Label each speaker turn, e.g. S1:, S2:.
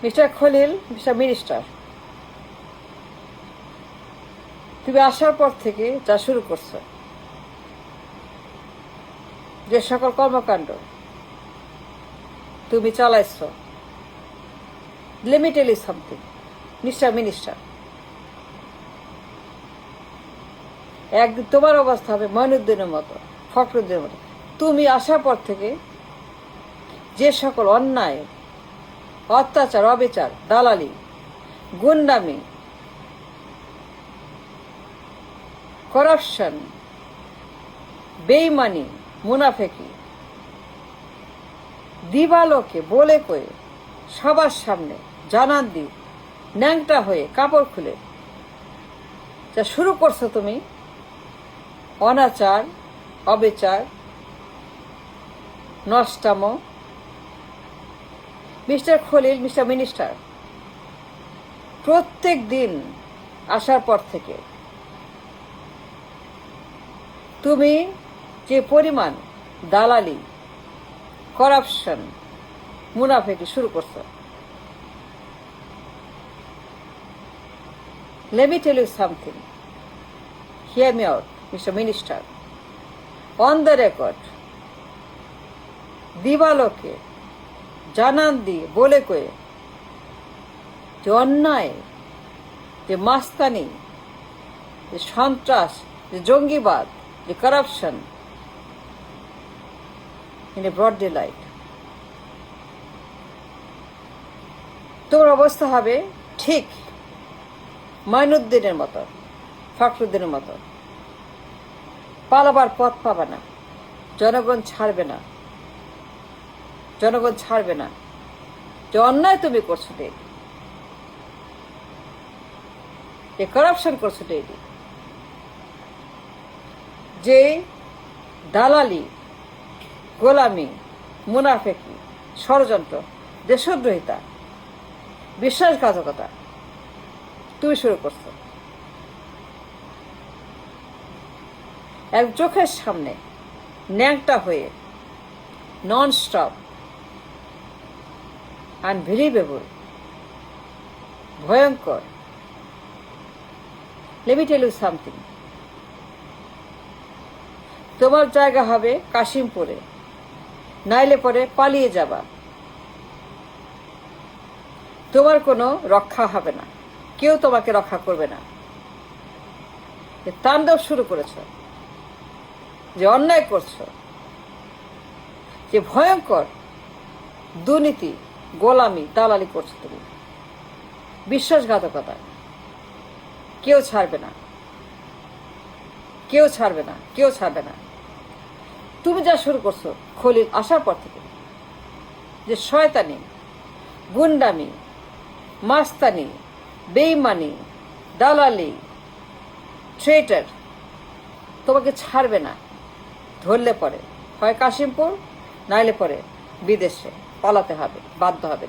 S1: Mister Khalil, mister minister, তুমি আসার পর থেকে যা শুরু করছো, যে সকল কর্মকাণ্ড তুমি চালাইছ, let me tell you something, mister minister, একদিন তোমার অবস্থা হবে মঈনুদ্দিনের মতো, ফখরুদ্দিনের মতো। তুমি আসার পর থেকে যে সকল অন্যায়, অত্যাচার, অবিচার, দালালি, গুন্ডামি, করাপশন, বেইমানি, মুনাফেকি, দিবালোকে বলে কয়ে সবার সামনে জানান দি ন্যাংটা হয়ে কাপড় খুলে যা শুরু করছো তুমি, অনাচার, অবিচার, নষ্টামো, মিস্টার খলিল, মিস্টার মিনিস্টার, প্রত্যেক দিন আসার পর থেকে তুমি যে পরিমাণ দালালি, করাপশন, মুনাফেকি শুরু করছো, let me tell you something, hear me out, Mr. Minister, on the record, দিবালোকে জানান দিয়ে বলে কয়ে যে অন্যায়, যে মাস্তানি, যে সন্ত্রাস, যে জঙ্গিবাদ, যে corruption in a broad daylight, তোর অবস্থা হবে ঠিক মঈনুদ্দিনের মতো, ফখরুদ্দিনের মতো। পালাবার পথ পাবে না, জনগণ ছাড়বে না, জনগণ ছাড়বে না। যে অন্যায় তুমি করছো ডেইলি, যে করাপশন করছো ডেইলি, যে দালালি, গোলামি, মুনাফেকি, ষড়যন্ত্র, দেশদ্রোহিতা, বিশ্বাসঘাতকতা তুমি শুরু করছো, এক চোখের সামনে ন্যাংটা হয়ে নন স্টপ, আনবিলিভেবল, ভয়ঙ্কর। let me tell you something, তোমার জায়গা হবে কাশিমপুরে, নাইলে পরে পালিয়ে যাবা, তোমার কোনো রক্ষা হবে না, কেউ তোমাকে রক্ষা করবে না। তাণ্ডব শুরু করেছ, যে অন্যায় করছো, যে ভয়ঙ্কর দুর্নীতি, গোলামি, দালালি করছো তুমি, বিশ্বাসঘাতকতা, কেউ ছাড়বে না, কেউ ছাড়বে না, কেউ ছাড়বে না। তুমি যা শুরু করছো খলিল আসার পর থেকে, যে শয়তানি, গুন্ডামি, মাস্তানি, বেইমানি, দালালি, ট্রেটার, তোমাকে ছাড়বে না। ধরলে পরে হয় কাশিমপুর, নাইলে পরে বিদেশে পালাতে হবে, বাধ্য হবে।